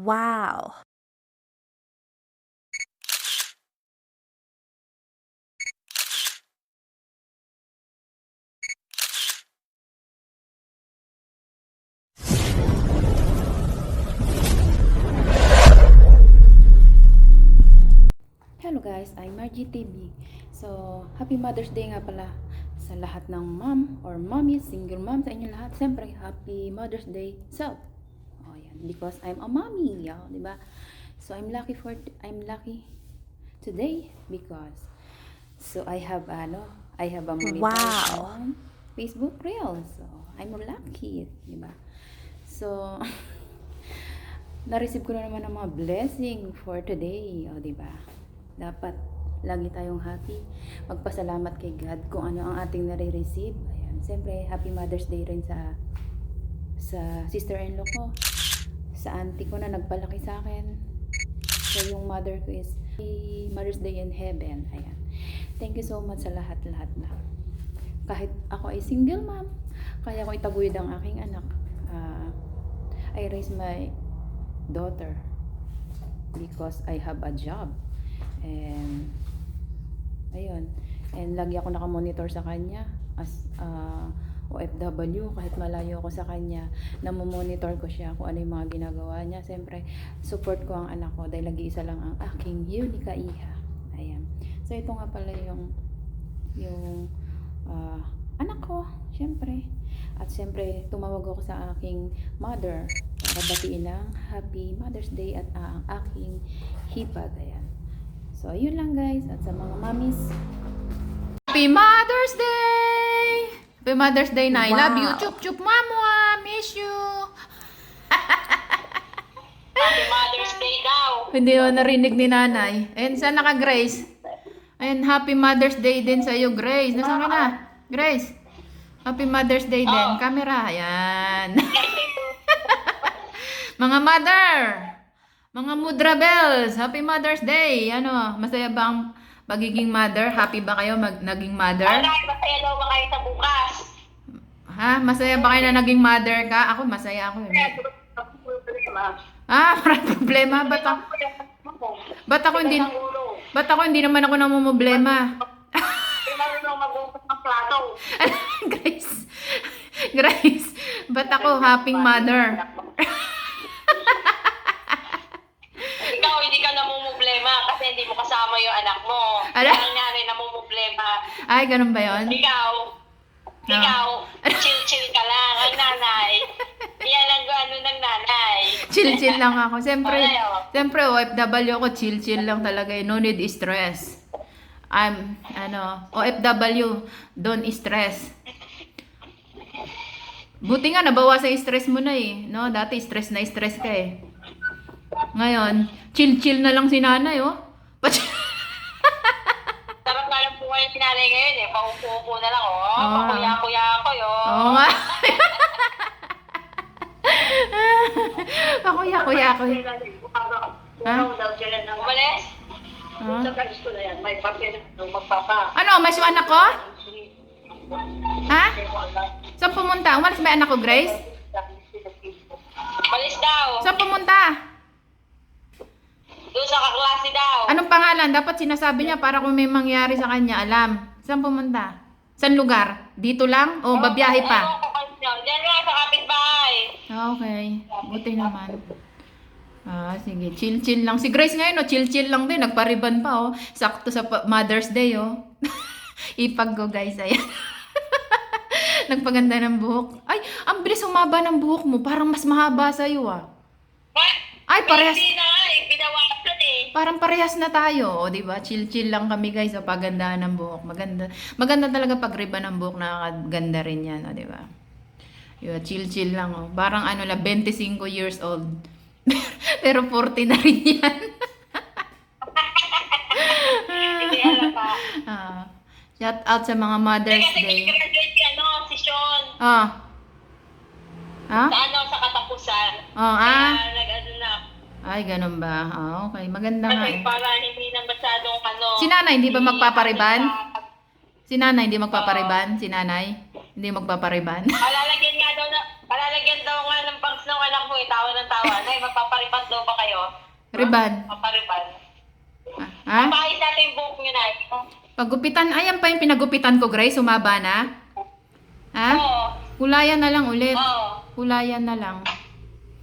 Wow! Hello guys, I'm Margie TV. So, happy Mother's Day nga pala sa lahat ng mom or mommy, single mom sa inyo lahat. Siyempre, happy Mother's Day self. Oh, yan. Because I'm a mommy, di ba? So, I'm lucky today because I have a monitor Wow. on Facebook Reels. So, I'm lucky, di ba? So, na-receive ko na naman ang mga blessing for today, di ba? Dapat lagi tayong happy. Magpasalamat kay God kung ano ang ating nare-receive. Ayan. Siyempre, happy Mother's Day rin sa sister-in-law ko. Sa auntie ko na nagpalaki sa akin. So, yung mother ko is happy Mother's Day in heaven. Ayan. Thank you so much sa lahat-lahat na. Kahit ako ay single mom, kaya ko itaguyod ang aking anak. I raise my daughter because I have a job. And ayun, and lagi ako nakamonitor sa kanya as OFW. Kahit malayo ako sa kanya, namomonitor ko siya kung ano yung mga ginagawa niya. Siyempre, support ko ang anak ko dahil lagi-isa lang ang aking unika iha. Ayan. So ito nga pala yung anak ko, siyempre. At siyempre, tumawag ako sa aking mother para batiin ng Happy Mother's Day at ang aking hipag. Ayan. So, ayun lang guys. At sa mga mommies, Happy Mother's Day! Happy Mother's Day na. I love you. Wow. Chup chup mama. Miss you. Happy Mother's Day daw. Hindi mo narinig ni nanay. Ayun, saan naka Grace? Ayun, Happy Mother's Day din sa iyo, Grace. Nasaan ka na? Grace. Happy Mother's Day din. Camera. Ayan. Mga mother. Mga Mudra Bells, Happy Mother's Day! Ano, masaya ba ang pagiging mother? Happy ba kayo naging mother? Ay, masaya daw ba kayo sa bukas? Ha? Masaya ba kayo na naging mother ka? Ako, masaya ako. Maraming problema. Ba't ako hindi naman ako namumblema? Hindi marunong mag-upas ng plato. Grace, ba't ako happy mother? Ikaw, hindi ka namumblema kasi hindi mo kasama yung anak mo. Ano? Ang nanay namumblema. Ay, ganun ba yun? Ikaw, chill-chill ka lang. Ang nanay, yan ang ano ng nanay. Chill-chill lang ako. Siyempre, Okay, OFW ako, chill-chill lang talaga. No need stress. OFW, don't stress. Buti nga, nabawasan yung stress mo na eh. No? Dati, stress ka eh. Ngayon, chill-chill na lang si nanay, oh. Sarap nga lang buhay si nanay ngayon eh. Paupo-upo na lang, oh. Oo. Pakuya-kuya ako, yun. Oo nga. Kuya ako. Ha? Umalis? Ha? Sa na yan, may papel ng magpapa. Ano, mas yung anak ko? Ha? Saan pumunta? Umalis ba yung anak ko, Grace? Umalis daw. Saan pumunta? Doon sa kaklase daw. Anong pangalan? Dapat sinasabi niya para kung may mangyari sa kanya, alam. Saan pumunta? Saan lugar? Dito lang? O babiyahe pa? Diyan lang sa kapitbahay. Okay. Buti naman. Sige. Chill-chill lang. Si Grace ngayon, chill-chill lang din. Nagpariban pa, oh. Sakto sa Mother's Day, oh. Ipag ko, guys. Ayan. Nagpaganda ng buhok. Ay, ang bilis humaba ng buhok mo. Parang mas mahaba sa'yo, ah. Ay, parehas. Hindi na nga eh. Pinawasan eh. Parang parehas na tayo, o, di ba? Chill-chill lang kami, guys, sa pagandahan ng buhok. Maganda talaga pag riba ng buhok, nakakaganda rin yan, o, di ba? Yun, chill-chill lang, oh. Parang 25 years old. Pero 40 na rin yan. Hindi halata. Shout out sa mga Mother's Kasi Day. graduate si Sean. Ha? Sa katapusan. Ah. Kaya nag-ano na. Ay, ganun ba? Okay, maganda nga Kasi eh. para hindi na masyadong Si nanay, hindi ba magpapariban? Si nanay, hindi magpapariban? Si nanay, hindi magpapariban? Palalagyan daw nga ng bangs ng anak mo eh. Tawa ng tawa. Nay, magpapariban daw ba Riban. Papariban. Ha? Papahit natin yung buhok niyo na. Pagupitan. Ayan pa yung pinagupitan ko, Grace. Sumaba na. Ha? Oo. Kulayan na lang ulit. Oo. Kulayan na lang.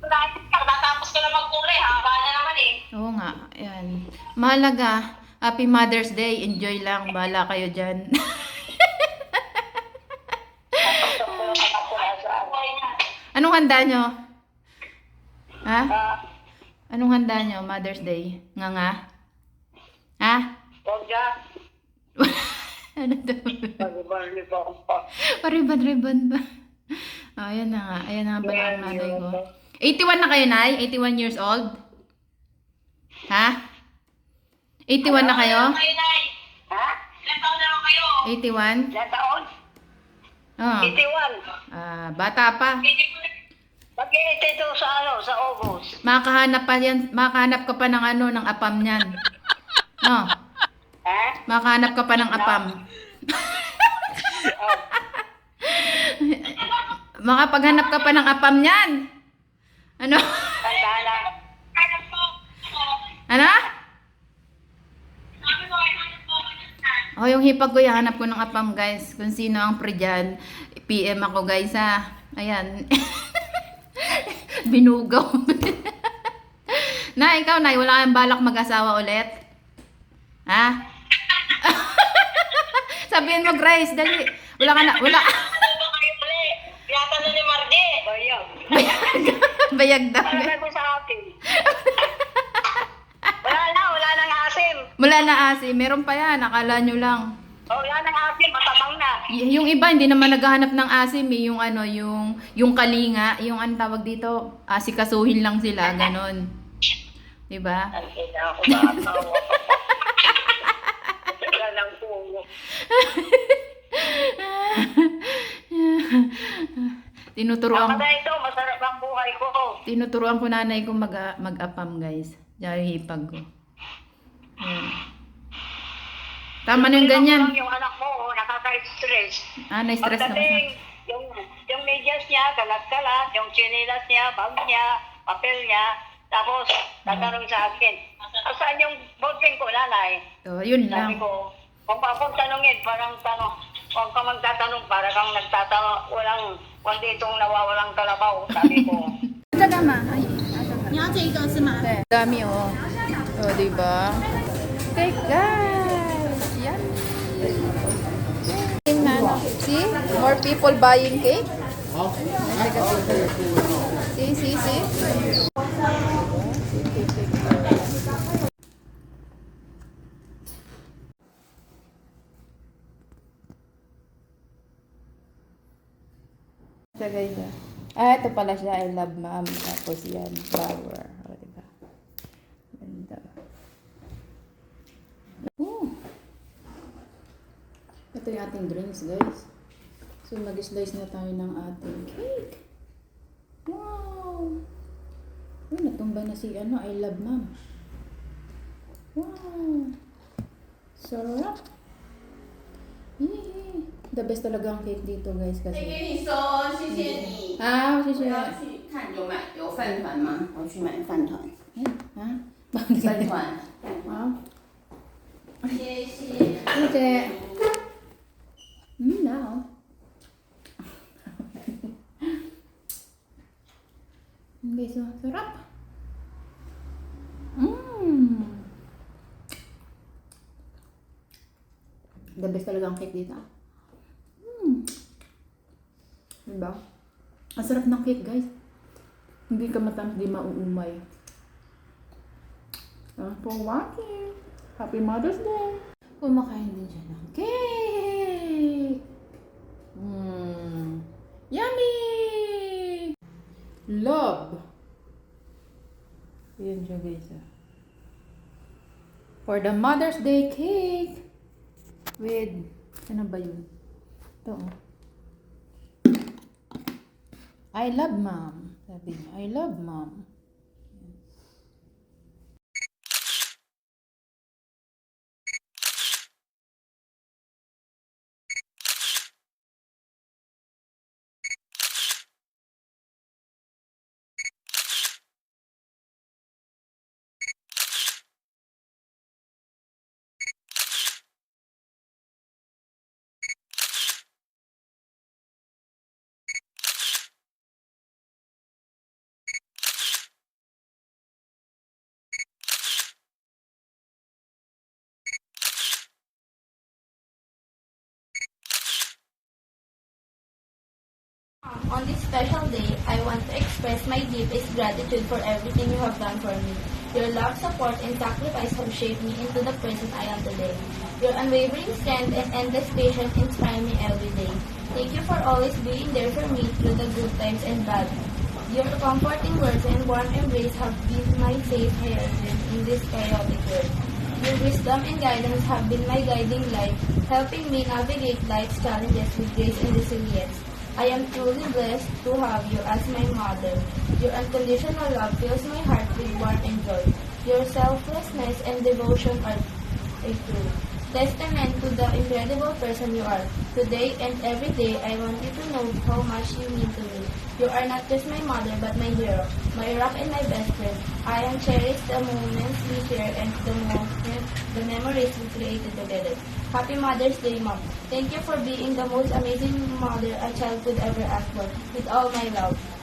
Natapos ko na magkulay. Haba na naman eh. Oo nga. Ayan. Mahalaga. Happy Mother's Day. Enjoy lang. Bahala kayo dyan. Anong handa nyo? Ha? Anong handa nyo? Mother's Day? Nga nga? Ha? Huwag ka. Ano to? Pag-ibang pa. Pariban-riban ba? Oh, ayan na nga. Ayan na nga pala ang nanay ko. 81 na kayo, Nay? 81 years old? Ha? 81 na kayo? Ha? Ilan taon na lang kayo? 81? Ilan taon? Oh. 81. Bata pa. Mag-i-82 sa August. Makahanap pa yan, makahanap ka pa ng ng apam niyan. No. Ha? Makahanap ka pa ng apam. Oh. Makapaghanap ka pa ng apam niyan. Ano? Tanda na. Ano? Oh, yung hipag ko, hanap ko ng apam, guys. Kung sino ang pre dyan, PM ako, guys, ha. Ayan. Binugaw. Na, ikaw, Nay, wala kang balak mag-asawa ulit? Ha? Sabihin mo, Grace, dali. Wala ka na, wala. Ano ba kayo ulit? Tinatanong ni Marge. Bayag. Bayag daw. Ano ko sa akin? Wala nang asim. Wala na asi, meron pa yan, akala nyo lang. Wala nang asim, matamang na. Yung iba hindi naman naghahanap ng asim, yung yung kalinga, yung ang tawag dito, asikasuhin lang sila, ganon. 'Di ba? Ang ina ako nakatawa. Wala nang puno. Tinuturuan Kada ito, masarap ang buhay ko. tinuturuan ko nanay ko mag-apam, guys. Diyan yung hipag ko. Ayan. Tama na yung ganyan. Yung anak mo, nakaka-stress. Na-stress na. Pagdating, yung medyas niya, kalat-kalat, yung chinilas niya, bag niya, papel niya, tapos, tatanong sa akin, saan yung ballpen ko, nanay? So, yun Sabi lang. ko, kung tanongin, parang huwag ka magtatanong, parang kang nagtatanong, wala ditong nawawalang kalabaw, sabi ko. 这干嘛？阿姨，你要这个是吗？ dami oh. Oh, di ba? Okay, guys. Yummy. See? More people buying cake. See. Ito guys. Ito pala siya. I love mom. Tapos yan. Flower. O, diba? Ganda. Ito yung ating drinks, guys. So, mag-slice na tayo ng ating cake. Wow! Uy, natumba na si I love mom. Wow! Sarap! Yee! The best talaga ang cake dito, guys. 可以 Kasi 给你收，谢谢你。 ah, 谢我谢。要去看有饭团吗？我去买饭团。 Ha? 饭团。 Wow. 谢谢。 Ate. Now. Guys, oh, sarap. The best talaga ang cake dito. Diba? Ang sarap ng cake, guys. Hindi ka matamis, di mauumay. Thanks for watching. Happy Mother's Day! Kumakain din siya ng cake! Yummy! Love! Yan siya, guys. For the Mother's Day cake! With, ano ba yun? Ito, oh. I love mom. Sabi niya, I love mom. On this special day, I want to express my deepest gratitude for everything you have done for me. Your love, support, and sacrifice have shaped me into the person I am today. Your unwavering strength and endless patience inspire me every day. Thank you for always being there for me through the good times and bad. Your comforting words and warm embrace have been my safe haven in this chaotic world. Your wisdom and guidance have been my guiding light, helping me navigate life's challenges with grace and resilience. I am truly blessed to have you as my mother. Your unconditional love fills my heart with warmth and joy. Your selflessness and devotion are a true testament to the incredible person you are. Today and every day, I want you to know how much you mean to me. You are not just my mother, but my hero, my rock and my best friend. I am cherish the moments we share and the memories we created together. Happy Mother's Day, Mom. Thank you for being the most amazing mother a child could ever ask for. With all my love.